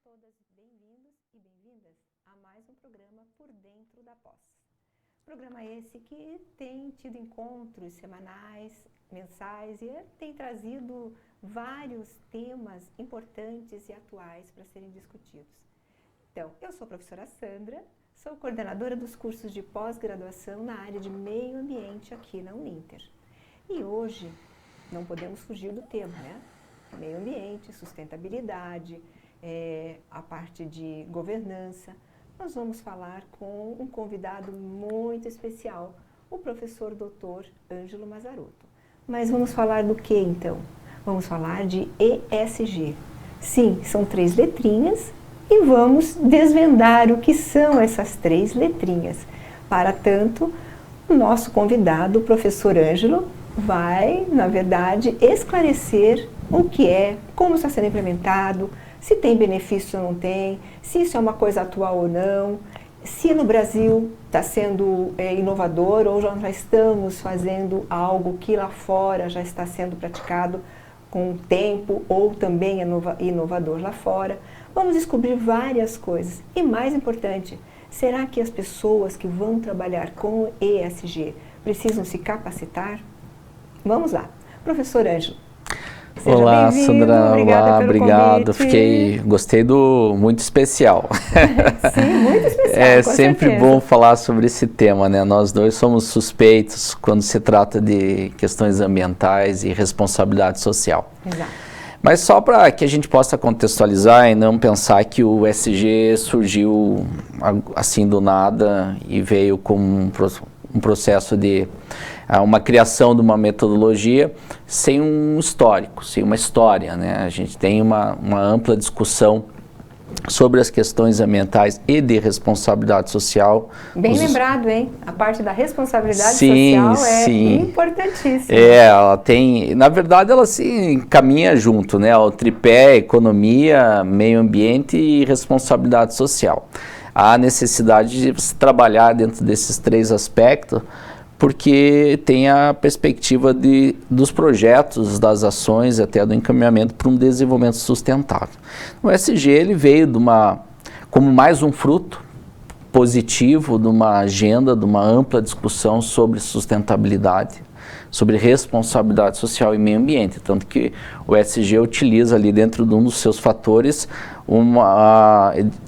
todas bem-vindos e bem-vindas a mais um programa Por Dentro da Pós. Programa esse que tem tido encontros semanais, mensais e tem trazido vários temas importantes e atuais para serem discutidos. Então, eu sou a professora Sandra, sou coordenadora dos cursos de pós-graduação na área de meio ambiente aqui na Uninter. E hoje não podemos fugir do tema, né? Meio ambiente, sustentabilidade, a parte de governança. Nós vamos falar com um convidado muito especial, o professor Dr. Ângelo Mazzaroto. Mas vamos falar do que então? Vamos falar de ESG. Sim, são 3 letrinhas e vamos desvendar o que são essas 3 letrinhas. Para tanto, o nosso convidado, o professor Ângelo, vai, na verdade, esclarecer o que é, como está sendo implementado, se tem benefício ou não tem, se isso é uma coisa atual ou não, se no Brasil está sendo inovador ou já estamos fazendo algo que lá fora já está sendo praticado com o tempo ou também é inovador lá fora. Vamos descobrir várias coisas. E mais importante, será que as pessoas que vão trabalhar com ESG precisam se capacitar? Vamos lá. Professor Ângelo. Seja olá, Sandra. Obrigada pelo obrigado. Convite. Gostei do muito especial. Sim, muito especial. É com sempre certeza. bom falar sobre esse tema, né? Nós dois somos suspeitos quando se trata de questões ambientais e responsabilidade social. Exato. Mas só para que a gente possa contextualizar e não pensar que o ESG surgiu assim do nada e veio como um processo de uma criação de uma metodologia sem um histórico, sem uma história, né? A gente tem uma ampla discussão sobre as questões ambientais e de responsabilidade social. Bem lembrado, hein? A parte da responsabilidade Sim, social é sim. importantíssima. Ela tem, na verdade, ela se caminha junto, né? O tripé, economia, meio ambiente e responsabilidade social. Há necessidade de se trabalhar dentro desses 3 aspectos, porque tem a perspectiva dos projetos, das ações, até do encaminhamento para um desenvolvimento sustentável. O ESG ele veio como mais um fruto positivo de uma agenda, de uma ampla discussão sobre sustentabilidade, sobre responsabilidade social e meio ambiente, tanto que o ESG utiliza ali dentro de um dos seus fatores,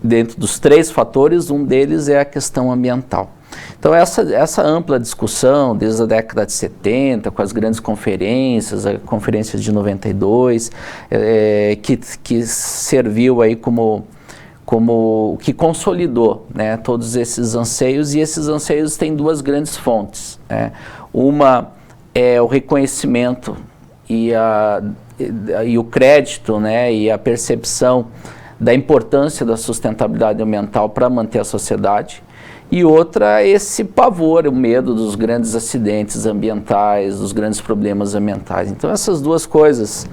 dentro dos 3 fatores, um deles é a questão ambiental. Então essa ampla discussão, desde a década de 70, com as grandes conferências, a conferência de 92, que serviu aí como que consolidou, né, todos esses anseios, e esses anseios têm 2 grandes fontes, né? Uma é o reconhecimento e o crédito, né, e a percepção da importância da sustentabilidade ambiental para manter a sociedade. E outra é esse pavor, o medo dos grandes acidentes ambientais, dos grandes problemas ambientais. Então essas 2 coisas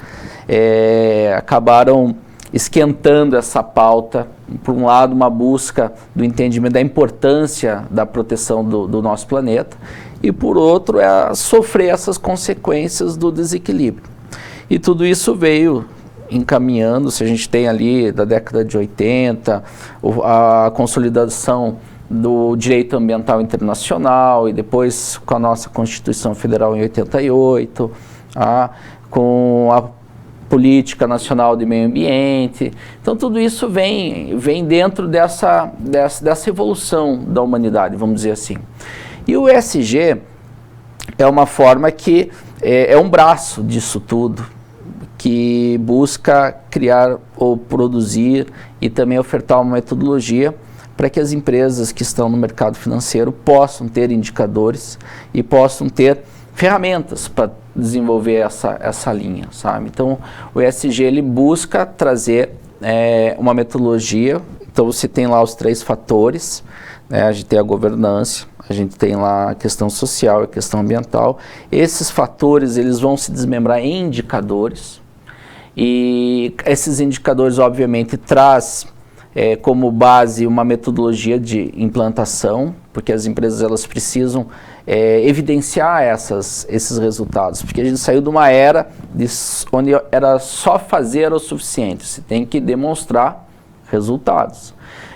acabaram esquentando essa pauta. Por um lado, uma busca do entendimento da importância da proteção do nosso planeta, e por outro, sofrer essas consequências do desequilíbrio. E tudo isso veio encaminhando, se a gente tem ali da década de 80, a consolidação do direito ambiental internacional, e depois com a nossa Constituição Federal em 88, com a Política Nacional de Meio Ambiente. Então tudo isso vem dentro dessa evolução da humanidade, vamos dizer assim. E o ESG é uma forma que é um braço disso tudo, que busca criar ou produzir e também ofertar uma metodologia para que as empresas que estão no mercado financeiro possam ter indicadores e possam ter ferramentas para desenvolver essa linha, sabe? Então, o ESG ele busca trazer uma metodologia. Então, você tem lá os 3 fatores, né? A gente tem a governança, a gente tem lá a questão social e a questão ambiental. Esses fatores eles vão se desmembrar em indicadores, e esses indicadores, obviamente, traz como base uma metodologia de implantação, porque as empresas elas precisam evidenciar esses resultados, porque a gente saiu de uma era onde era só fazer o suficiente. Você tem que demonstrar resultados.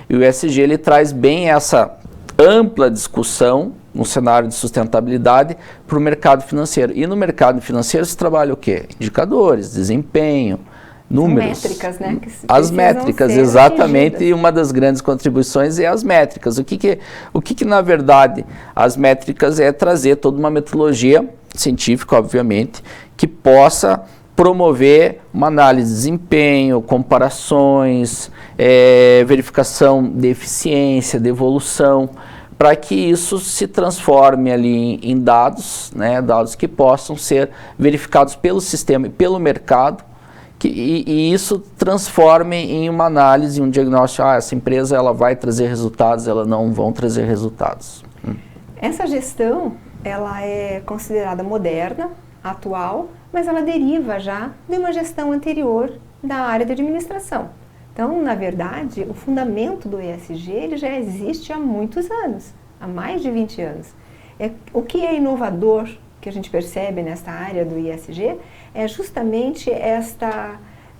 E o ESG ele traz bem essa ampla discussão no cenário de sustentabilidade para o mercado financeiro. E no mercado financeiro se trabalha o quê? Indicadores, desempenho, números. Métricas, né? As métricas, exatamente, atingidas. E uma das grandes contribuições é as métricas. O que na verdade, as métricas é trazer toda uma metodologia científica, obviamente, que possa promover uma análise de desempenho, comparações, verificação de eficiência, de evolução, para que isso se transforme ali em dados, né, dados que possam ser verificados pelo sistema e pelo mercado, e isso transforme em uma análise, um diagnóstico, essa empresa ela vai trazer resultados, ela não vão trazer resultados. Essa gestão, ela é considerada moderna, atual, mas ela deriva já de uma gestão anterior da área de administração. Então, na verdade, o fundamento do ESG ele já existe há muitos anos, há mais de 20 anos. O que é inovador, que a gente percebe nesta área do ESG, é justamente esta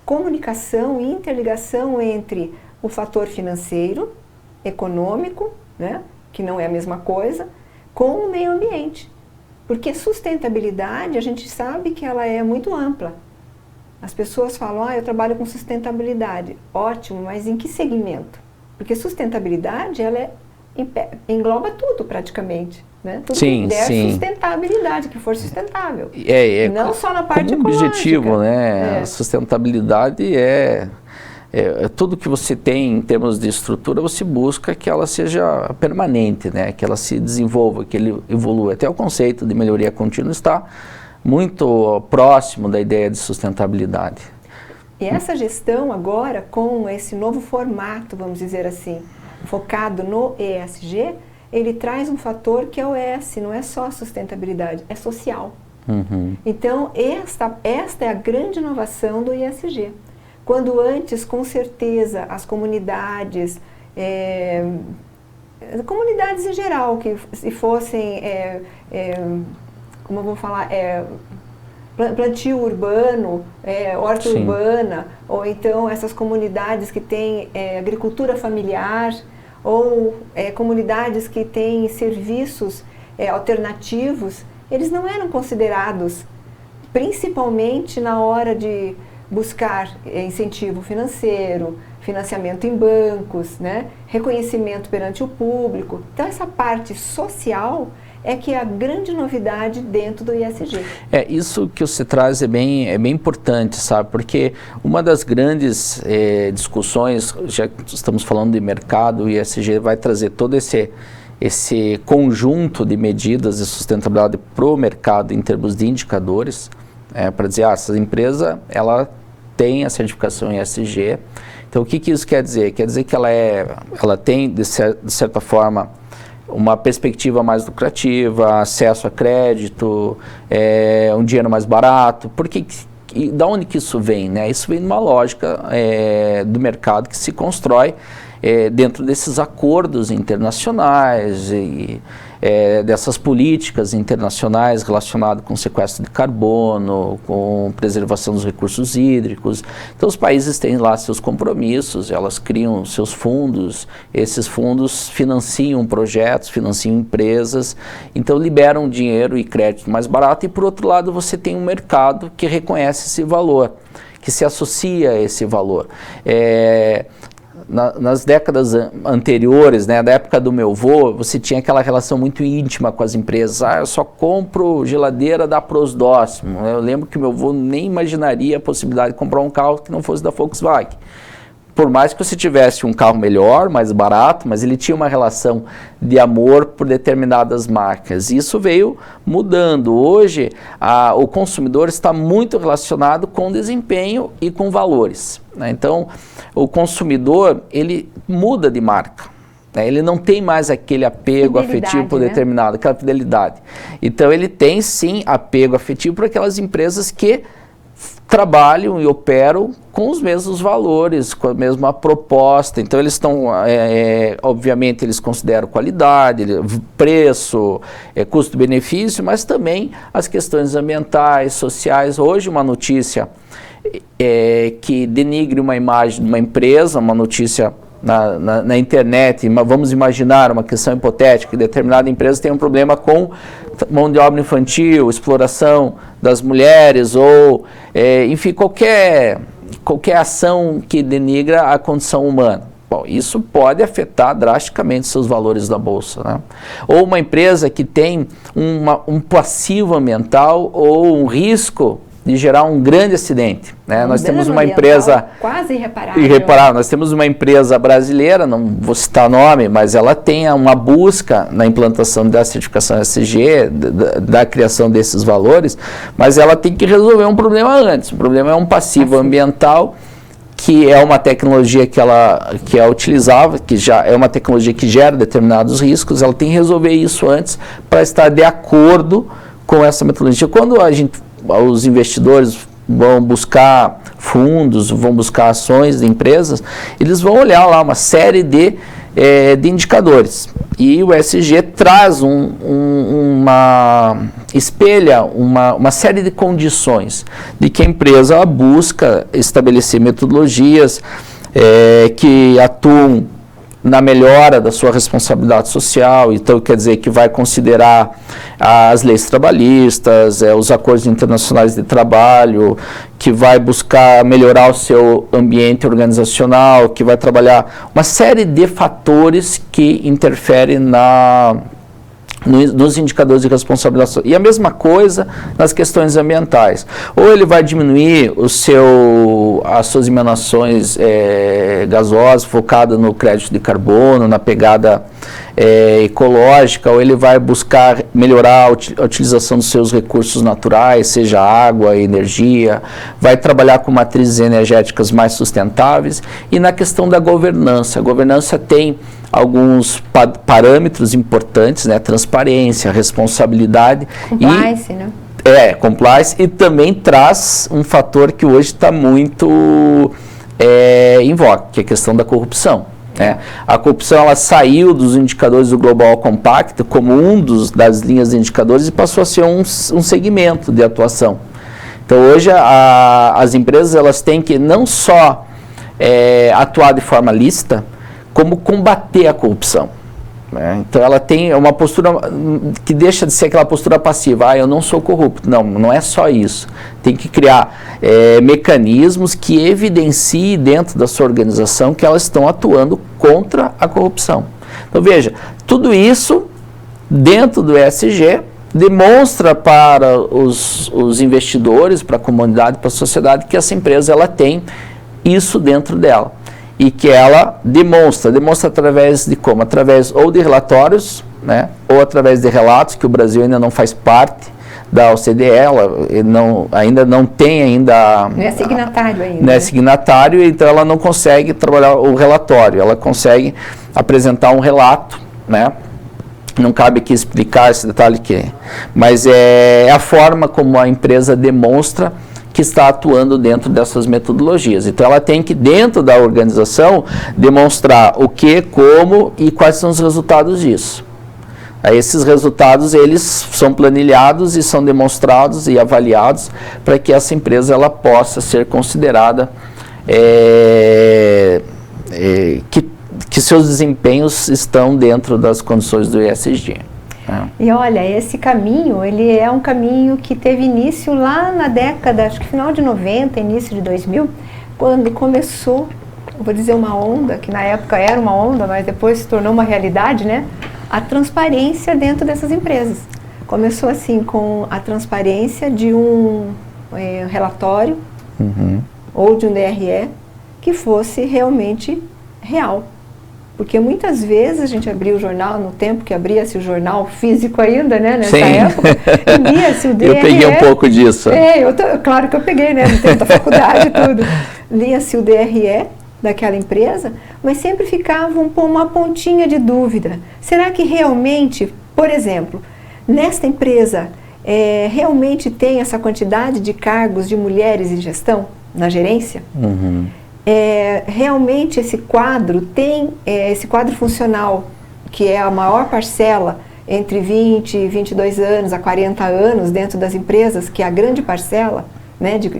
comunicação e interligação entre o fator financeiro, econômico, né, que não é a mesma coisa, com o meio ambiente. Porque sustentabilidade, a gente sabe que ela é muito ampla. As pessoas falam, eu trabalho com sustentabilidade. Ótimo, mas em que segmento? Porque sustentabilidade, ela engloba tudo praticamente. Né? Tudo sim, que der sim. Sustentabilidade, que for sustentável. Não só na parte como ecológica. Objetivo, né? A sustentabilidade tudo que você tem em termos de estrutura, você busca que ela seja permanente, né? Que ela se desenvolva, que ele evolua. Até o conceito de melhoria contínua está muito próximo da ideia de sustentabilidade. E essa gestão agora, com esse novo formato, vamos dizer assim, focado no ESG, ele traz um fator que é o S, não é só a sustentabilidade, é social. Uhum. Então, esta é a grande inovação do ESG. Quando antes, com certeza, as comunidades em geral, que se fossem, como eu vou falar, plantio urbano, horta Sim. urbana, ou então essas comunidades que têm agricultura familiar, ou comunidades que têm serviços alternativos, eles não eram considerados, principalmente na hora de buscar incentivo financeiro, financiamento em bancos, né? Reconhecimento perante o público. Então, essa parte social é que é a grande novidade dentro do ESG. Isso que você traz é bem importante, sabe? Porque uma das grandes discussões, já que estamos falando de mercado, o ESG vai trazer todo esse conjunto de medidas de sustentabilidade para o mercado em termos de indicadores, para dizer, essa empresa ela tem a certificação ESG. Então, o que isso quer dizer? Quer dizer que ela tem, de certa forma, uma perspectiva mais lucrativa, acesso a crédito, um dinheiro mais barato. Da onde que isso vem? Né? Isso vem de uma lógica do mercado que se constrói dentro desses acordos internacionais e dessas políticas internacionais relacionadas com sequestro de carbono, com preservação dos recursos hídricos. Então, os países têm lá seus compromissos, elas criam seus fundos, esses fundos financiam projetos, financiam empresas, então liberam dinheiro e crédito mais barato, e por outro lado você tem um mercado que reconhece esse valor, que se associa a esse valor. Nas décadas anteriores, né, da época do meu avô, você tinha aquela relação muito íntima com as empresas. Eu só compro geladeira da Prosdóximo. Eu lembro que meu avô nem imaginaria a possibilidade de comprar um carro que não fosse da Volkswagen. Por mais que você tivesse um carro melhor, mais barato, mas ele tinha uma relação de amor por determinadas marcas. Isso veio mudando. Hoje, o consumidor está muito relacionado com desempenho e com valores, né? Então, o consumidor, ele muda de marca, né? Ele não tem mais aquele apego afetivo por determinado, aquela fidelidade. Então, ele tem, sim, apego afetivo por aquelas empresas que trabalham e operam com os mesmos valores, com a mesma proposta. Então, eles estão, obviamente, eles consideram qualidade, preço, custo-benefício, mas também as questões ambientais, sociais. Hoje, uma notícia que denigre uma imagem de uma empresa, uma notícia na internet, vamos imaginar uma questão hipotética, que determinada empresa tem um problema com mão de obra infantil, exploração das mulheres, ou, enfim, qualquer ação que denigra a condição humana. Bom, isso pode afetar drasticamente seus valores da bolsa, né? Ou uma empresa que tem um passivo ambiental ou um risco de gerar um grande acidente, né? Nós temos uma empresa quase irreparável. Nós temos uma empresa brasileira, não vou citar nome, mas ela tem uma busca na implantação da certificação ESG, da criação desses valores, mas ela tem que resolver um problema antes. O problema é um passivo ambiental, que é uma tecnologia que é utilizável, que já é uma tecnologia que gera determinados riscos. Ela tem que resolver isso antes para estar de acordo com essa metodologia. Quando os investidores vão buscar fundos, vão buscar ações de empresas, eles vão olhar lá uma série de indicadores. E o ESG traz espelha uma série de condições de que a empresa busca estabelecer metodologias que atuam na melhora da sua responsabilidade social. Então quer dizer que vai considerar as leis trabalhistas, os acordos internacionais de trabalho, que vai buscar melhorar o seu ambiente organizacional, que vai trabalhar uma série de fatores que interferem nos indicadores de responsabilidade social. E a mesma coisa nas questões ambientais. Ou ele vai diminuir as suas emanações gasosas, focada no crédito de carbono, na pegada ecológica, ou ele vai buscar melhorar a utilização dos seus recursos naturais, seja água, energia, vai trabalhar com matrizes energéticas mais sustentáveis. E na questão da governança, a governança tem alguns parâmetros importantes, né? Transparência, responsabilidade. Compliance, né? Compliance, e também traz um fator que hoje está muito em voga, que é a questão da corrupção. A corrupção, ela saiu dos indicadores do Global Compact como das linhas de indicadores e passou a ser um segmento de atuação. Então hoje as empresas, elas têm que não só atuar de forma lícita, como combater a corrupção. Então ela tem uma postura que deixa de ser aquela postura passiva, eu não sou corrupto. Não é só isso. Tem que criar mecanismos que evidenciem dentro da sua organização que elas estão atuando contra a corrupção. Então veja, tudo isso dentro do ESG demonstra para os investidores, para a comunidade, para a sociedade, que essa empresa ela tem isso dentro dela. E que ela demonstra através de como? Através ou de relatórios, né, ou através de relatos, que o Brasil ainda não faz parte da OCDE, ainda não tem não é signatário ainda. Não é signatário, então ela não consegue trabalhar o relatório, ela consegue apresentar um relato, né? Não cabe aqui explicar esse detalhe mas é a forma como a empresa demonstra que está atuando dentro dessas metodologias. Então ela tem que, dentro da organização, demonstrar o que, como e quais são os resultados disso. Aí esses resultados, eles são planilhados e são demonstrados e avaliados para que essa empresa ela possa ser considerada que seus desempenhos estão dentro das condições do ESG. E olha, esse caminho, ele é um caminho que teve início lá na década, acho que final de 90, início de 2000, quando começou, vou dizer uma onda, que na época era uma onda, mas depois se tornou uma realidade, né? A transparência dentro dessas empresas. Começou assim com a transparência de um relatório ou de um DRE que fosse realmente real. Porque muitas vezes a gente abria o jornal, no tempo que abria-se o jornal físico ainda, né, nessa época, e lia-se o DRE. Eu peguei um pouco disso. Claro que eu peguei, né, no tempo da faculdade e tudo. Lia-se o DRE daquela empresa, mas sempre ficava uma pontinha de dúvida. Será que realmente, por exemplo, nesta empresa, realmente tem essa quantidade de cargos de mulheres em gestão, na gerência? Realmente esse quadro tem esse quadro funcional, que é a maior parcela entre 20 e 22 anos a 40 anos dentro das empresas, que é a grande parcela, né, de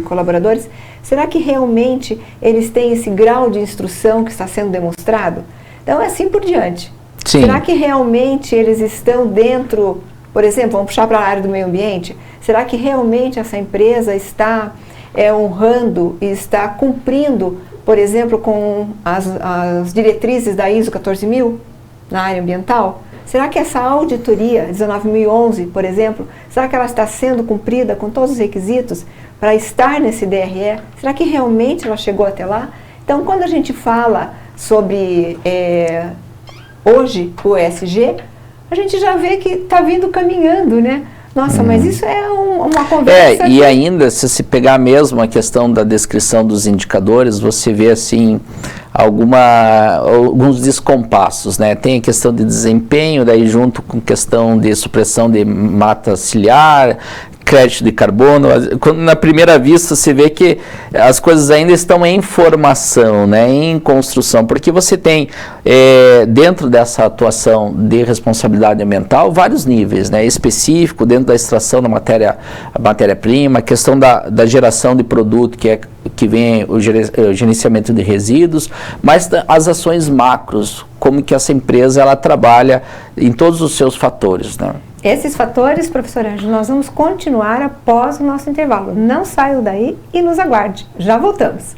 colaboradores, será que realmente eles têm esse grau de instrução que está sendo demonstrado? Então, é assim por diante. Sim. Será que realmente eles estão dentro, por exemplo, vamos puxar para a área do meio ambiente, será que realmente essa empresa está honrando e está cumprindo, por exemplo, com as diretrizes da ISO 14000 na área ambiental? Será que essa auditoria 19.011, por exemplo, será que ela está sendo cumprida com todos os requisitos para estar nesse DRE? Será que realmente ela chegou até lá? Então, quando a gente fala sobre hoje o ESG, a gente já vê que está vindo caminhando, né? Nossa, mas isso é uma conversa... E ainda, se se pegar mesmo a questão da descrição dos indicadores, você vê, assim, alguns descompassos, né? Tem a questão de desempenho, daí junto com questão de supressão de mata ciliar, crédito de carbono. Quando, na primeira vista, você vê que as coisas ainda estão em formação, né, em construção, porque você tem, dentro dessa atuação de responsabilidade ambiental, vários níveis, né, específico, dentro da extração da matéria-prima, a questão da geração de produto, que vem o gerenciamento de resíduos, mas as ações macros, como que essa empresa ela trabalha em todos os seus fatores, né. Esses fatores, professor Ângelo, nós vamos continuar após o nosso intervalo. Não saiam daí e nos aguarde. Já voltamos.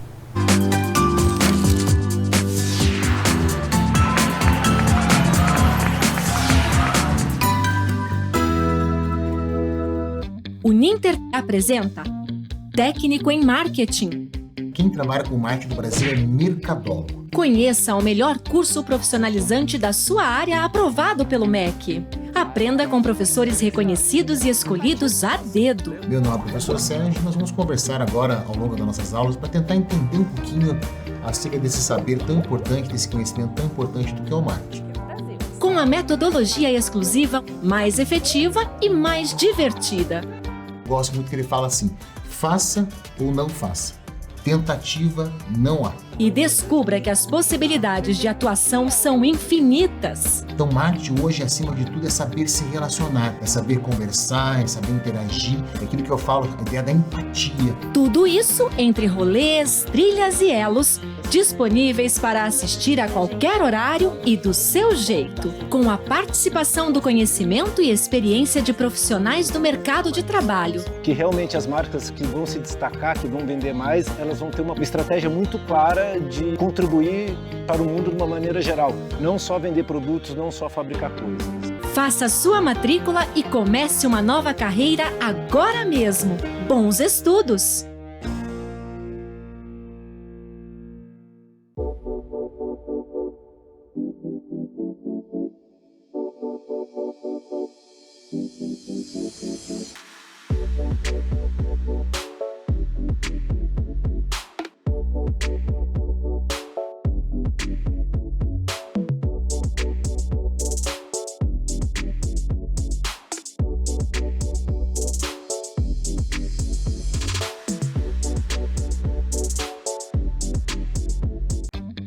O Ninter apresenta Técnico em Marketing. Quem trabalha com marketing no Brasil é Mercadólogo. Conheça o melhor curso profissionalizante da sua área aprovado pelo MEC. Aprenda com professores reconhecidos e escolhidos a dedo. Meu nome é o professor Sérgio. Nós vamos conversar agora ao longo das nossas aulas para tentar entender um pouquinho acerca desse saber tão importante, desse conhecimento tão importante do que é o marketing. Com a metodologia exclusiva, mais efetiva e mais divertida. Gosto muito que ele fala assim: faça ou não faça. Tentativa não há. E descubra que as possibilidades de atuação são infinitas. Então, marketing hoje, acima de tudo, é saber se relacionar, é saber conversar, é saber interagir, é aquilo que eu falo, a ideia da empatia. Tudo isso entre rolês, trilhas e elos, disponíveis para assistir a qualquer horário e do seu jeito, com a participação do conhecimento e experiência de profissionais do mercado de trabalho. Que realmente as marcas que vão se destacar, que vão vender mais, elas vão ter uma estratégia muito clara de contribuir para o mundo de uma maneira geral. Não só vender produtos, não só fabricar coisas. Faça sua matrícula e comece uma nova carreira agora mesmo. Bons estudos!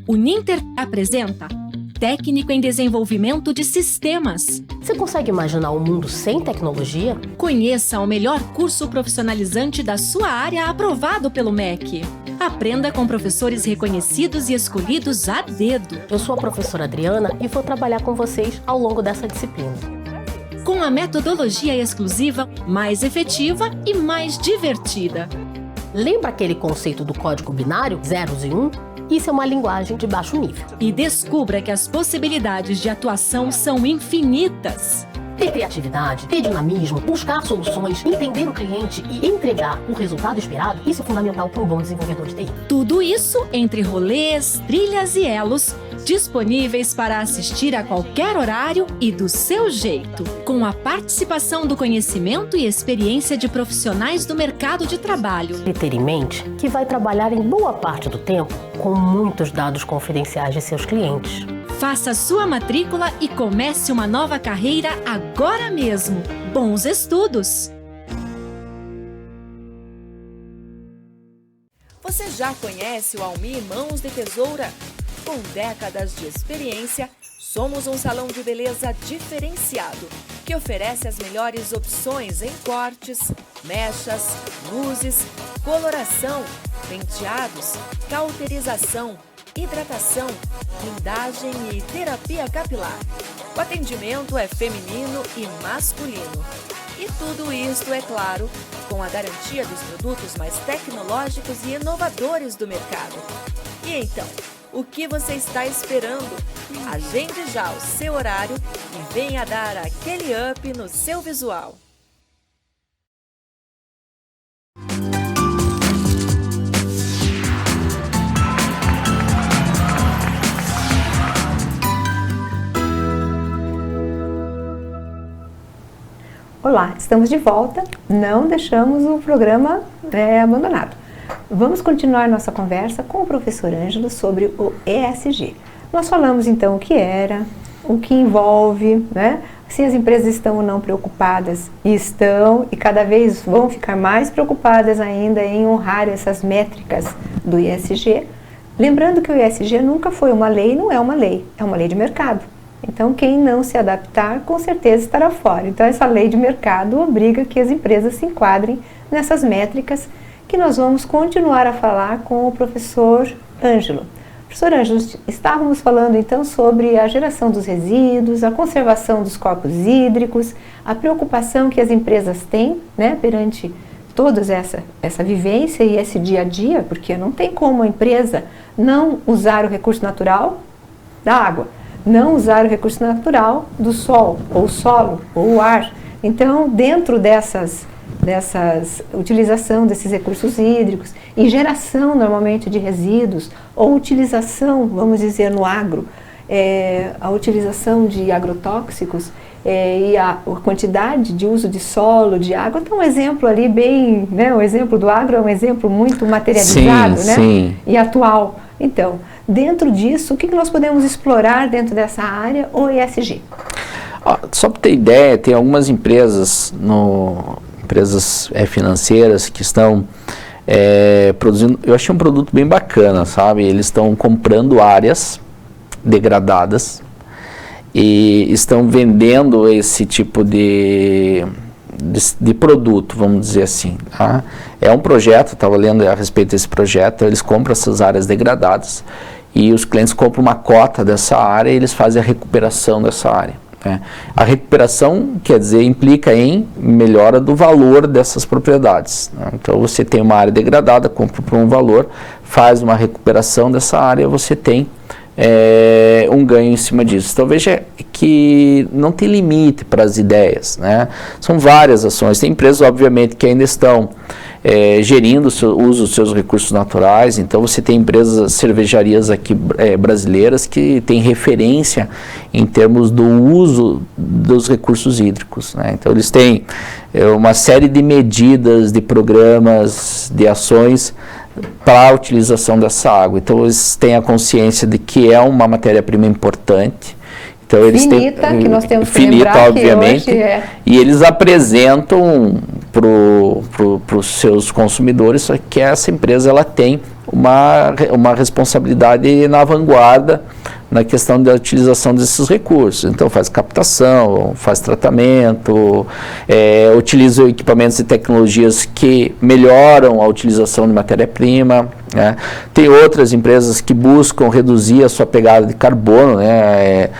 O Ninter apresenta Técnico em Desenvolvimento de Sistemas. Você consegue imaginar um mundo sem tecnologia? Conheça o melhor curso profissionalizante da sua área aprovado pelo MEC. Aprenda com professores reconhecidos e escolhidos a dedo. Eu sou a professora Adriana e vou trabalhar com vocês ao longo dessa disciplina. Com a metodologia exclusiva, mais efetiva e mais divertida. Lembra aquele conceito do código binário, zeros e um? Isso é uma linguagem de baixo nível. E descubra que as possibilidades de atuação são infinitas. Ter criatividade, ter dinamismo, buscar soluções, entender o cliente e entregar o resultado esperado, isso é fundamental para um bom desenvolvedor de TI. Tudo isso entre rolês, trilhas e elos, disponíveis para assistir a qualquer horário e do seu jeito, com a participação do conhecimento e experiência de profissionais do mercado de trabalho. E ter em mente que vai trabalhar em boa parte do tempo com muitos dados confidenciais de seus clientes. Faça sua matrícula e comece uma nova carreira agora mesmo. Bons estudos! Você já conhece o Almi Mãos de Tesoura? Com décadas de experiência, somos um salão de beleza diferenciado, que oferece as melhores opções em cortes, mechas, luzes, coloração, penteados, cauterização, hidratação, blindagem e terapia capilar. O atendimento é feminino e masculino. E tudo isto, é claro, com a garantia dos produtos mais tecnológicos e inovadores do mercado. E então, o que você está esperando? Agende já o seu horário e venha dar aquele up no seu visual. Olá, estamos de volta, não deixamos o programa abandonado. Vamos continuar nossa conversa com o professor Ângelo sobre o ESG. Nós falamos então o que era, o que envolve, né? Se as empresas estão ou não preocupadas, estão, e cada vez vão ficar mais preocupadas ainda em honrar essas métricas do ESG. Lembrando que o ESG nunca foi uma lei, não é uma lei de mercado. Então, quem não se adaptar, com certeza estará fora. Então, essa lei de mercado obriga que as empresas se enquadrem nessas métricas que nós vamos continuar a falar com o professor Ângelo. Professor Ângelo, estávamos falando então sobre a geração dos resíduos, a conservação dos corpos hídricos, a preocupação que as empresas têm, né, perante toda essa vivência e esse dia a dia, porque não tem como a empresa não usar o recurso natural da água, não usar o recurso natural do sol, ou solo, ou o ar. Então, dentro dessas utilização desses recursos hídricos e geração normalmente de resíduos, ou utilização, vamos dizer, no agro, a utilização de agrotóxicos e a quantidade de uso de solo, de água. Então, um exemplo ali bem, né, o exemplo do agro é um exemplo muito materializado, sim, né, sim. E atual. Então, dentro disso, o que nós podemos explorar dentro dessa área, o ESG? Só para ter ideia, tem algumas empresas, financeiras que estão produzindo, eu achei um produto bem bacana, sabe? Eles estão comprando áreas degradadas e estão vendendo esse tipo de produto, vamos dizer assim. Tá? É um projeto, estava lendo a respeito desse projeto, eles compram essas áreas degradadas e os clientes compram uma cota dessa área e eles fazem a recuperação dessa área. Né? A recuperação, quer dizer, implica em melhora do valor dessas propriedades. Né? Então você tem uma área degradada, compra por um valor, faz uma recuperação dessa área, você tem um ganho em cima disso. Então veja que não tem limite para as ideias, né? São várias ações. Tem empresas, obviamente, que ainda estão gerindo o uso dos seus recursos naturais. Então você tem empresas, cervejarias aqui brasileiras que têm referência em termos do uso dos recursos hídricos, né? Então eles têm uma série de medidas, de programas, de ações para a utilização dessa água. Então eles têm a consciência de que é uma matéria-prima importante. Então, eles finita, que nós temos que finita, lembrar obviamente, que hoje e eles apresentam para os seus consumidores que essa empresa ela tem uma responsabilidade na vanguarda na questão da utilização desses recursos. Então faz captação, faz tratamento, utiliza equipamentos e tecnologias que melhoram a utilização de matéria-prima. Né? Tem outras empresas que buscam reduzir a sua pegada de carbono, né?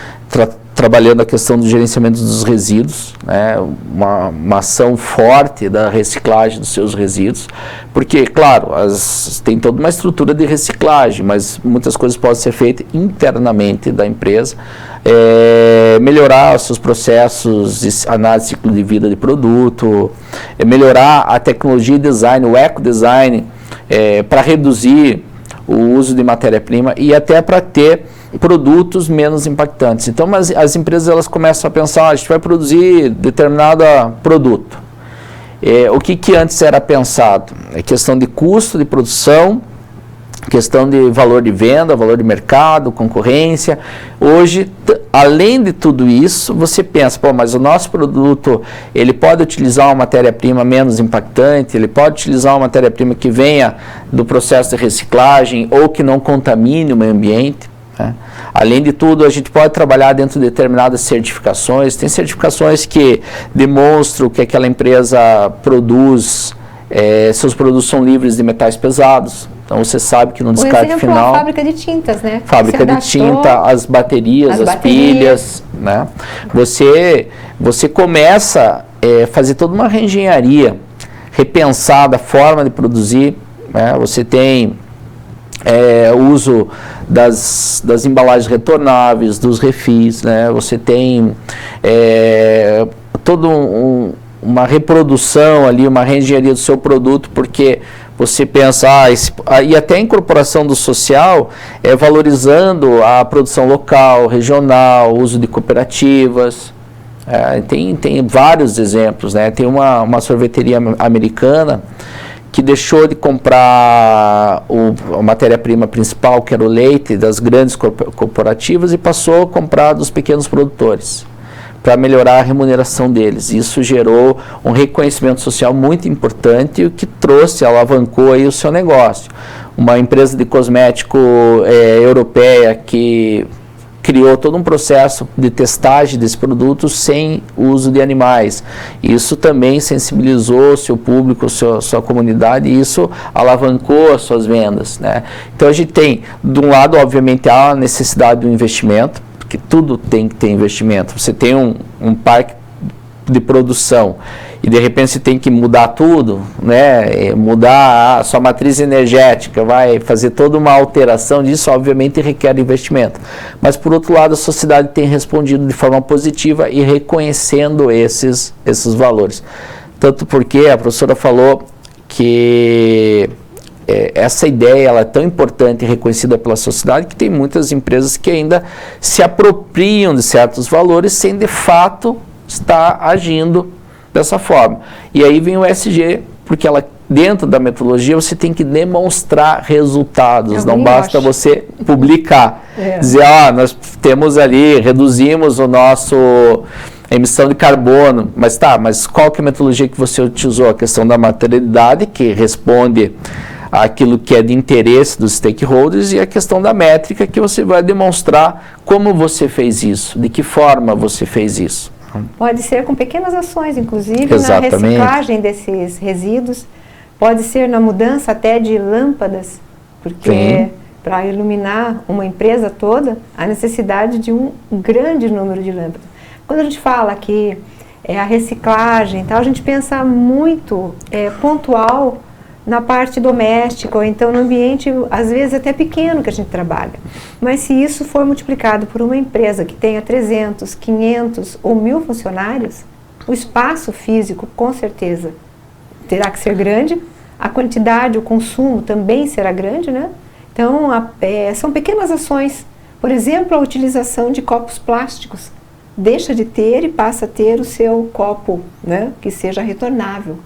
Trabalhando a questão do gerenciamento dos resíduos, né? uma ação forte da reciclagem dos seus resíduos, porque, claro, tem toda uma estrutura de reciclagem, mas muitas coisas podem ser feitas internamente da empresa, melhorar os seus processos de análise de ciclo de vida de produto, melhorar a tecnologia e design, o ecodesign, para reduzir o uso de matéria-prima e até para ter produtos menos impactantes. Então, mas as empresas elas começam a pensar, a gente vai produzir determinado produto. O que antes era pensado? É questão de custo de produção, questão de valor de venda, valor de mercado, concorrência. Hoje, além de tudo isso, você pensa, mas o nosso produto, ele pode utilizar uma matéria-prima menos impactante, ele pode utilizar uma matéria-prima que venha do processo de reciclagem ou que não contamine o meio ambiente. né? Além de tudo, a gente pode trabalhar dentro de determinadas certificações. Tem certificações que demonstram que aquela empresa produz, seus produtos são livres de metais pesados. Então você sabe que no descarte final... a fábrica de tintas, né? Fábrica de tinta, as baterias, as pilhas, né? Você começa a fazer toda uma reengenharia, repensar da forma de produzir, né? Você tem o uso das embalagens retornáveis, dos refis, né? Você tem toda uma reprodução ali, uma reengenharia do seu produto, porque você pensa, e até a incorporação do social valorizando a produção local, regional, o uso de cooperativas. Tem vários exemplos, né? Tem uma sorveteria americana que deixou de comprar a matéria-prima principal, que era o leite, das grandes corporativas, e passou a comprar dos pequenos produtores, para melhorar a remuneração deles. Isso gerou um reconhecimento social muito importante, o que alavancou aí o seu negócio. Uma empresa de cosmético europeia que criou todo um processo de testagem desse produto sem uso de animais. Isso também sensibilizou o seu público, sua comunidade, e isso alavancou as suas vendas, né? Então a gente tem, de um lado, obviamente, a necessidade do investimento, porque tudo tem que ter investimento. Você tem um parque de produção e de repente você tem que mudar tudo, né? Mudar a sua matriz energética, vai fazer toda uma alteração disso, obviamente requer investimento. Mas por outro lado, a sociedade tem respondido de forma positiva e reconhecendo esses valores. Tanto porque a professora falou que essa ideia ela é tão importante e reconhecida pela sociedade que tem muitas empresas que ainda se apropriam de certos valores sem de fato estar agindo dessa forma. E aí vem o ESG, porque ela, dentro da metodologia, você tem que demonstrar resultados, não basta você publicar, dizer, nós temos ali, reduzimos a emissão de carbono, mas qual que é a metodologia que você utilizou? A questão da materialidade, que responde aquilo que é de interesse dos stakeholders, e a questão da métrica, que você vai demonstrar como você fez isso, de que forma você fez isso. Pode ser com pequenas ações, inclusive na reciclagem desses resíduos, pode ser na mudança até de lâmpadas, porque para iluminar uma empresa toda, há necessidade de um grande número de lâmpadas. Quando a gente fala que a reciclagem, tal, a gente pensa muito pontual na parte doméstica, ou então no ambiente, às vezes até pequeno que a gente trabalha. Mas se isso for multiplicado por uma empresa que tenha 300, 500 ou 1000 funcionários, o espaço físico, com certeza, terá que ser grande, a quantidade, o consumo também será grande, né? Então, são pequenas ações. Por exemplo, a utilização de copos plásticos. Deixa de ter e passa a ter o seu copo, né, que seja retornável.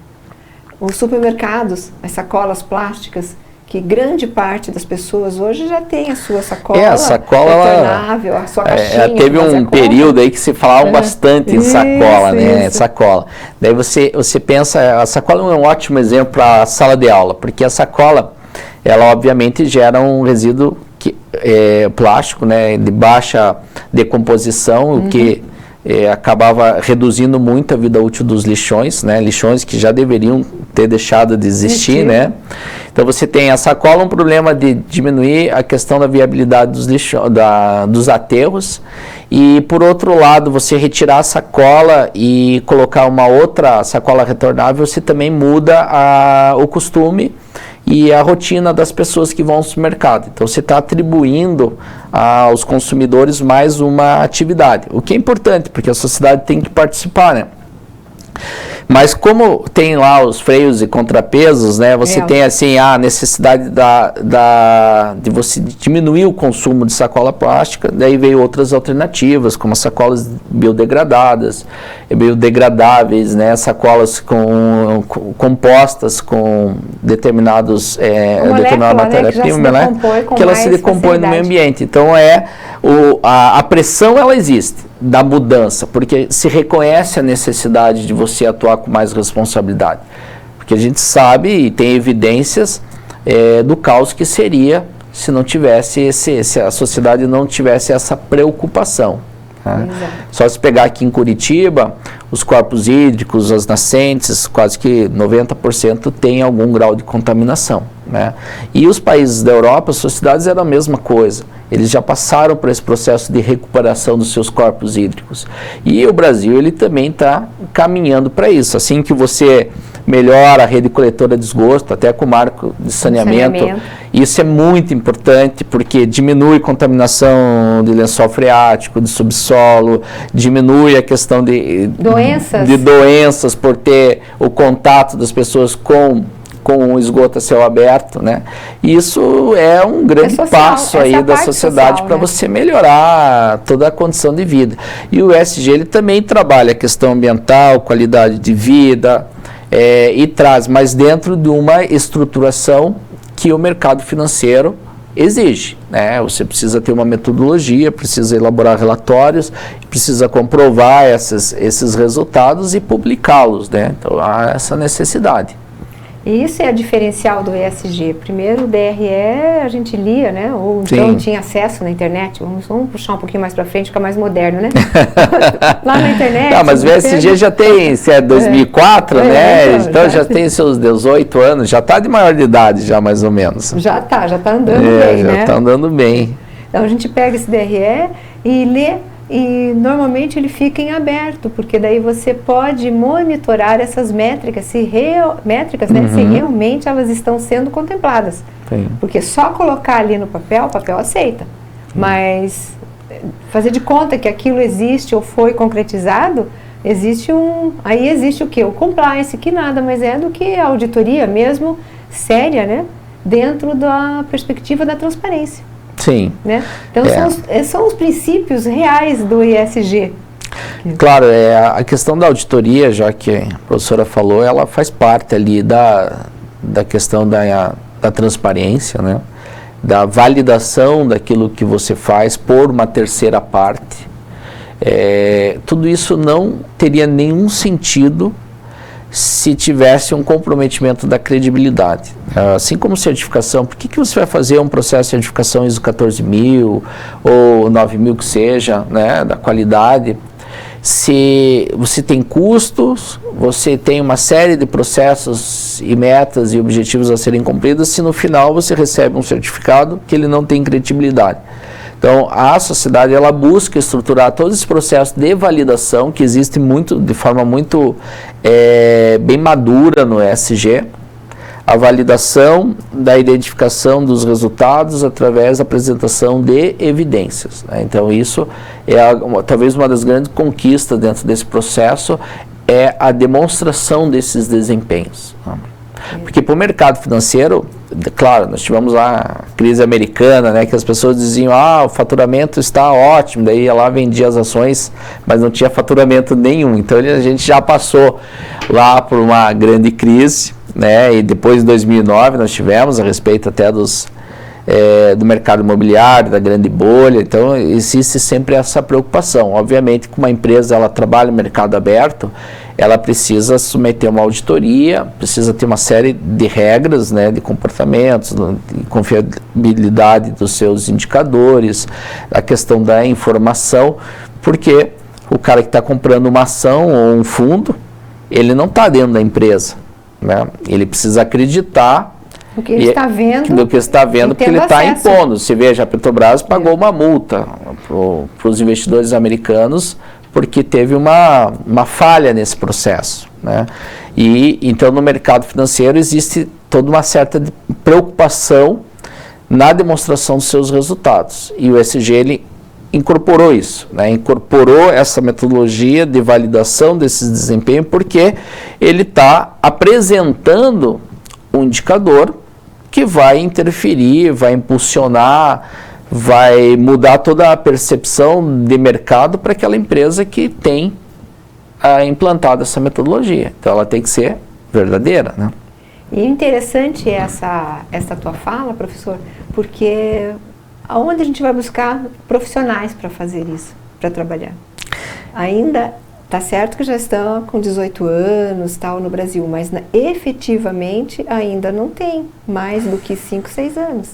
Os supermercados, as sacolas plásticas, que grande parte das pessoas hoje já tem a sua sacola, retornável, a sua caixinha. Teve um período aí que se falava bastante em sacola, né? Sacola. Daí você pensa, a sacola é um ótimo exemplo para a sala de aula, porque a sacola, ela obviamente gera um resíduo plástico, né, de baixa decomposição, o que acabava reduzindo muito a vida útil dos lixões, né? Lixões que já deveriam ter deixado de existir, né? Então você tem a sacola, um problema de diminuir a questão da viabilidade dos aterros, e por outro lado, você retirar a sacola e colocar uma outra sacola retornável, você também muda o costume e a rotina das pessoas que vão ao supermercado. Então você está atribuindo aos consumidores mais uma atividade, o que é importante, porque a sociedade tem que participar, né? Mas como tem lá os freios e contrapesos, né, você tem assim a necessidade de você diminuir o consumo de sacola plástica. Daí veio outras alternativas, como as sacolas biodegradadas, biodegradáveis, né, sacolas compostas com determinada matéria-prima, né, que ela se decompõe no meio ambiente. Então a pressão ela existe da mudança, porque se reconhece a necessidade de você atuar com mais responsabilidade, porque a gente sabe e tem evidências do caos que seria se não tivesse se a sociedade não tivesse essa preocupação. Né? Só se pegar aqui em Curitiba, os corpos hídricos, as nascentes, quase que 90% tem algum grau de contaminação. Né? E os países da Europa, as sociedades eram a mesma coisa. Eles já passaram por esse processo de recuperação dos seus corpos hídricos. E o Brasil, ele também está caminhando para isso. Assim que você melhora a rede coletora de esgoto, até com o marco de saneamento. Isso é muito importante, porque diminui contaminação de lençol freático, de subsolo, diminui a questão de doenças por ter o contato das pessoas com o esgoto a céu aberto, né? Isso é um grande passo aí da sociedade para você melhorar toda a condição de vida. E o ESG, ele também trabalha a questão ambiental, qualidade de vida, e traz, mas dentro de uma estruturação que o mercado financeiro exige, né? Você precisa ter uma metodologia, precisa elaborar relatórios, precisa comprovar esses resultados e publicá-los, né? Então há essa necessidade. E isso é a diferencial do ESG. Primeiro, o DRE a gente lia, né? Ou então tinha acesso na internet. Vamos puxar um pouquinho mais para frente, ficar mais moderno, né? Lá na internet. Não, mas o ESG já tem, se é 2004, né? Então já tem seus 18 anos, já está de maior de idade, já mais ou menos. Já está andando bem, né? Já está andando bem. Então a gente pega esse DRE e lê. E normalmente ele fica em aberto, porque daí você pode monitorar essas métricas, se realmente elas estão sendo contempladas. Sim. Porque só colocar ali no papel, o papel aceita. Mas fazer de conta que aquilo existe ou foi concretizado, aí existe o quê? O compliance, que nada mais é do que a auditoria mesmo séria, né? Dentro da perspectiva da transparência. Sim. Né? Então são os princípios reais do ESG. Claro, a questão da auditoria, já que a professora falou, ela faz parte ali da questão da transparência, né? Da validação daquilo que você faz por uma terceira parte. Tudo isso não teria nenhum sentido se tivesse um comprometimento da credibilidade. Assim como certificação, por que você vai fazer um processo de certificação ISO 14000 ou 9000 que seja, né, da qualidade, se você tem custos, você tem uma série de processos e metas e objetivos a serem cumpridos, se no final você recebe um certificado que ele não tem credibilidade. Então, a sociedade, ela busca estruturar todo esse processo de validação que existe de forma muito bem madura no ESG, a validação da identificação dos resultados através da apresentação de evidências. Né? Então, isso é talvez uma das grandes conquistas dentro desse processo, é a demonstração desses desempenhos. Né? Porque para o mercado financeiro, claro, nós tivemos lá a crise americana, né, que as pessoas diziam, o faturamento está ótimo, daí ia lá, vendia as ações, mas não tinha faturamento nenhum. Então a gente já passou lá por uma grande crise, né, e depois de 2009 nós tivemos a respeito até do mercado imobiliário, da grande bolha. Então existe sempre essa preocupação. Obviamente que uma empresa, ela trabalha no mercado aberto, ela precisa submeter uma auditoria, precisa ter uma série de regras, né, de comportamentos, de confiabilidade dos seus indicadores, a questão da informação, porque o cara que está comprando uma ação ou um fundo, ele não está dentro da empresa, né? Ele precisa acreditar do que ele está vendo, porque ele está impondo. Se veja, a Petrobras pagou uma multa para os investidores americanos porque teve uma falha nesse processo, né? E então no mercado financeiro existe toda uma certa preocupação na demonstração dos seus resultados, e o ESG ele incorporou isso, né? Incorporou essa metodologia de validação desses desempenhos, porque ele está apresentando um indicador que vai interferir, vai impulsionar, vai mudar toda a percepção de mercado para aquela empresa que tem implantado essa metodologia. Então ela tem que ser verdadeira, né? E interessante essa tua fala, professor, porque aonde a gente vai buscar profissionais para fazer isso, para trabalhar? Ainda tá certo que já estão com 18 anos tal no Brasil, mas efetivamente ainda não tem mais do que 5, 6 anos.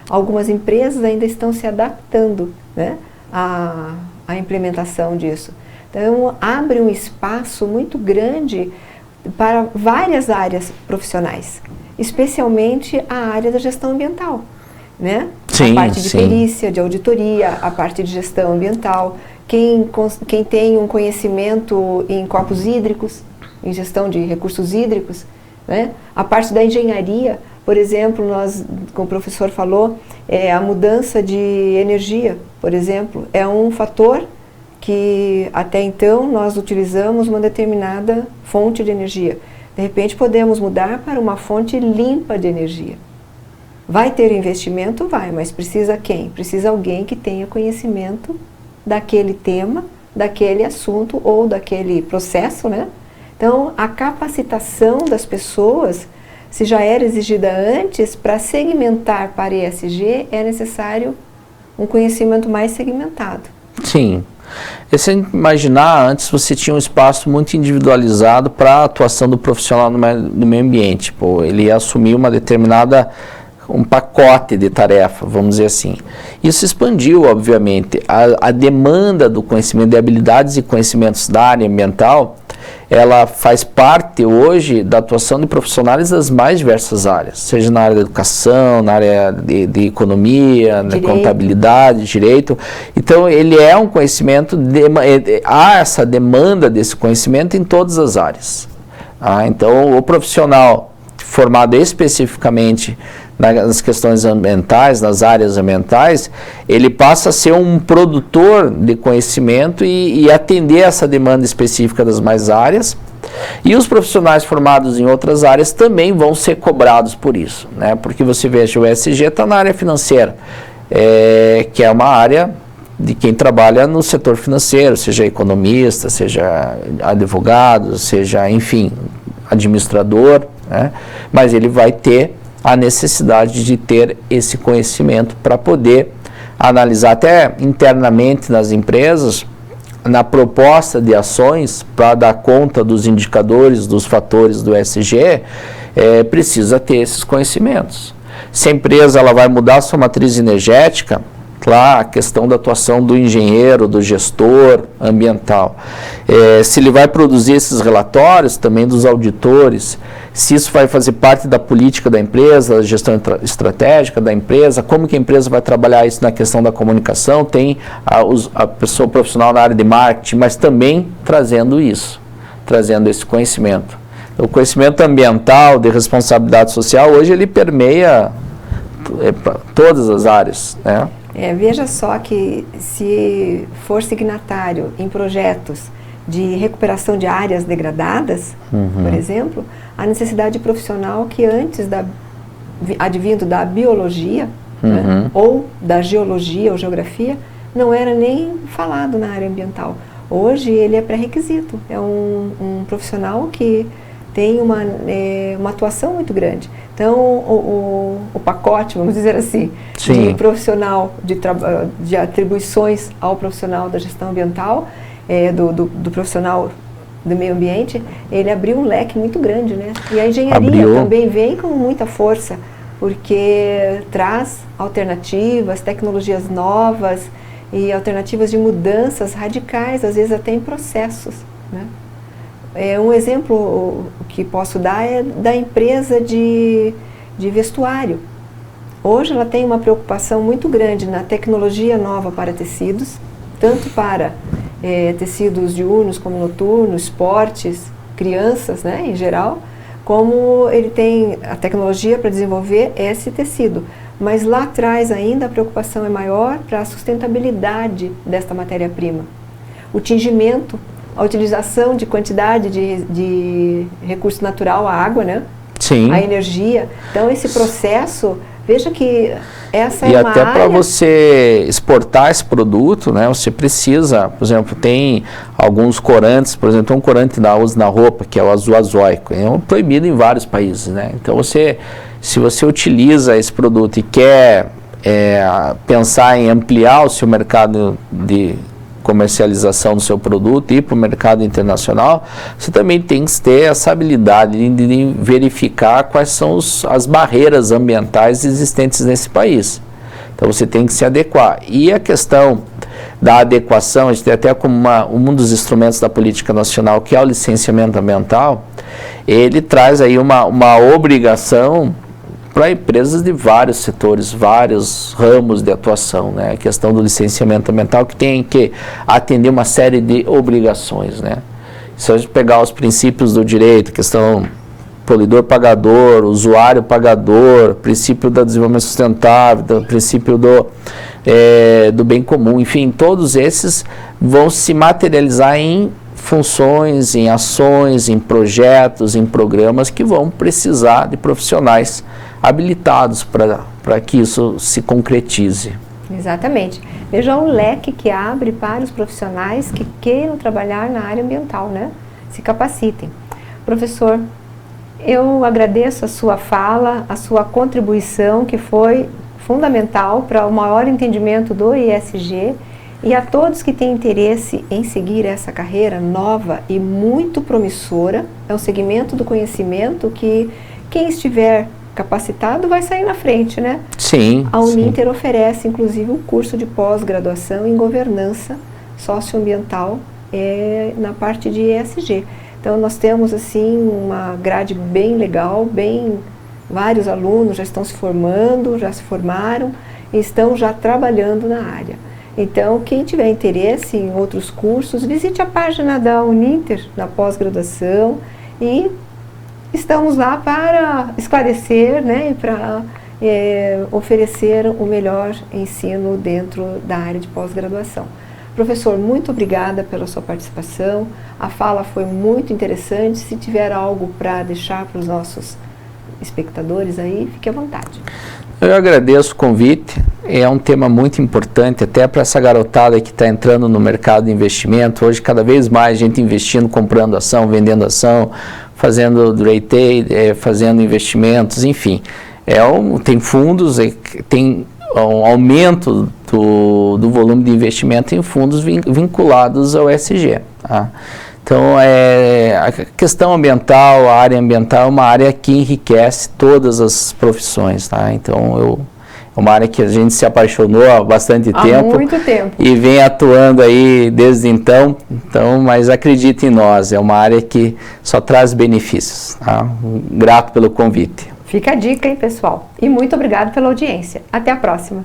algumas empresas ainda estão se adaptando, né, à implementação disso. Então, abre um espaço muito grande para várias áreas profissionais, especialmente a área da gestão ambiental, né? Sim, a parte de sim. perícia, de auditoria, a parte de gestão ambiental, quem tem um conhecimento em corpos hídricos, em gestão de recursos hídricos, né? A parte da engenharia, por exemplo, como o professor falou, a mudança de energia, por exemplo, é um fator que até então nós utilizamos uma determinada fonte de energia. De repente podemos mudar para uma fonte limpa de energia. Vai ter investimento? Vai, mas precisa quem? Precisa alguém que tenha conhecimento daquele tema, daquele assunto ou daquele processo, né? Então, a capacitação das pessoas, se já era exigida antes, para segmentar para ESG, é necessário um conhecimento mais segmentado. Sim. E se imaginar, antes você tinha um espaço muito individualizado para a atuação do profissional no meio ambiente. Pô, ele ia assumir um pacote de tarefa, vamos dizer assim. Isso expandiu, obviamente. A demanda do conhecimento de habilidades e conhecimentos da área ambiental, ela faz parte hoje da atuação de profissionais das mais diversas áreas, seja na área da educação, na área de economia, na contabilidade, direito. Então, ele é um conhecimento, há essa demanda desse conhecimento em todas as áreas. Então, o profissional formado especificamente nas questões ambientais, nas áreas ambientais, ele passa a ser um produtor de conhecimento e atender essa demanda específica das mais áreas. E os profissionais formados em outras áreas também vão ser cobrados por isso, né? Porque você veja, o ESG está na área financeira, que é uma área de quem trabalha no setor financeiro, seja economista, seja advogado, seja, enfim, administrador, né? Mas ele vai ter a necessidade de ter esse conhecimento para poder analisar até internamente nas empresas, na proposta de ações para dar conta dos indicadores, dos fatores do ESG, precisa ter esses conhecimentos. Se a empresa ela vai mudar sua matriz energética, lá a questão da atuação do engenheiro, do gestor ambiental. Se ele vai produzir esses relatórios, também dos auditores, se isso vai fazer parte da política da empresa, da gestão estratégica da empresa, como que a empresa vai trabalhar isso na questão da comunicação, tem a pessoa profissional na área de marketing, mas também trazendo esse conhecimento. O conhecimento ambiental, de responsabilidade social, hoje ele permeia todas as áreas, né? Veja só que se for signatário em projetos de recuperação de áreas degradadas, por exemplo, a necessidade profissional que antes advindo da biologia, né, ou da geologia ou geografia, não era nem falado na área ambiental. Hoje ele é pré-requisito, é um profissional que tem uma atuação muito grande. Então, o pacote, vamos dizer assim, Sim. de profissional, de atribuições ao profissional da gestão ambiental, do profissional do meio ambiente, ele abriu um leque muito grande, né? E a engenharia também vem com muita força, porque traz alternativas, tecnologias novas e alternativas de mudanças radicais, às vezes até em processos, né? Um exemplo que posso dar é da empresa de vestuário. Hoje ela tem uma preocupação muito grande na tecnologia nova para tecidos, tanto para tecidos diurnos como noturnos, esportes, crianças, né, em geral, como ele tem a tecnologia para desenvolver esse tecido. Mas lá atrás ainda a preocupação é maior para a sustentabilidade desta matéria-prima. O tingimento, a utilização de quantidade de recurso natural, a água, né? Sim. A energia. Então, esse processo, veja que essa e é uma até área... para você exportar esse produto, né? Você precisa, por exemplo, tem alguns corantes, por exemplo, tem um corante que usa na roupa, que é o azul azoico. É proibido em vários países, né? Então, se você utiliza esse produto e quer pensar em ampliar o seu mercado de comercialização do seu produto e ir para o mercado internacional, você também tem que ter essa habilidade de verificar quais são as barreiras ambientais existentes nesse país. Então você tem que se adequar. E a questão da adequação, a gente tem até como um dos instrumentos da política nacional, que é o licenciamento ambiental, ele traz aí uma obrigação para empresas de vários setores, vários ramos de atuação, né? A questão do licenciamento ambiental, que tem que atender uma série de obrigações, né? Se a gente pegar os princípios do direito, questão poluidor-pagador, usuário-pagador, princípio do desenvolvimento sustentável, princípio do bem comum, enfim, todos esses vão se materializar em funções, em ações, em projetos, em programas que vão precisar de profissionais habilitados para que isso se concretize. Exatamente. Veja o leque que abre para os profissionais que queiram trabalhar na área ambiental, né? Se capacitem. Professor, eu agradeço a sua fala, a sua contribuição, que foi fundamental para o maior entendimento do ESG, e a todos que têm interesse em seguir essa carreira nova e muito promissora. É um segmento do conhecimento que quem estiver capacitado vai sair na frente, né? Sim. A Uninter oferece, inclusive, um curso de pós-graduação em governança socioambiental na parte de ESG. Então, nós temos, assim, uma grade bem legal, vários alunos já estão se formando, já se formaram e estão já trabalhando na área. Então, quem tiver interesse em outros cursos, visite a página da Uninter, na pós-graduação, e estamos lá para esclarecer, né, e para oferecer o melhor ensino dentro da área de pós-graduação. Professor, muito obrigada pela sua participação, a fala foi muito interessante. Se tiver algo para deixar para os nossos espectadores aí, fique à vontade. Eu agradeço o convite, é um tema muito importante até para essa garotada que está entrando no mercado de investimento. Hoje cada vez mais gente investindo, comprando ação, vendendo ação, fazendo retail, fazendo investimentos, enfim. Tem fundos, tem um aumento do volume de investimento em fundos vinculados ao ESG. Tá? Então, a questão ambiental, a área ambiental é uma área que enriquece todas as profissões. Tá? Então, é uma área que a gente se apaixonou há bastante tempo. Há muito tempo. E vem atuando aí desde então, mas acredite em nós, é uma área que só traz benefícios. Tá? Grato pelo convite. Fica a dica, hein, pessoal? E muito obrigado pela audiência. Até a próxima.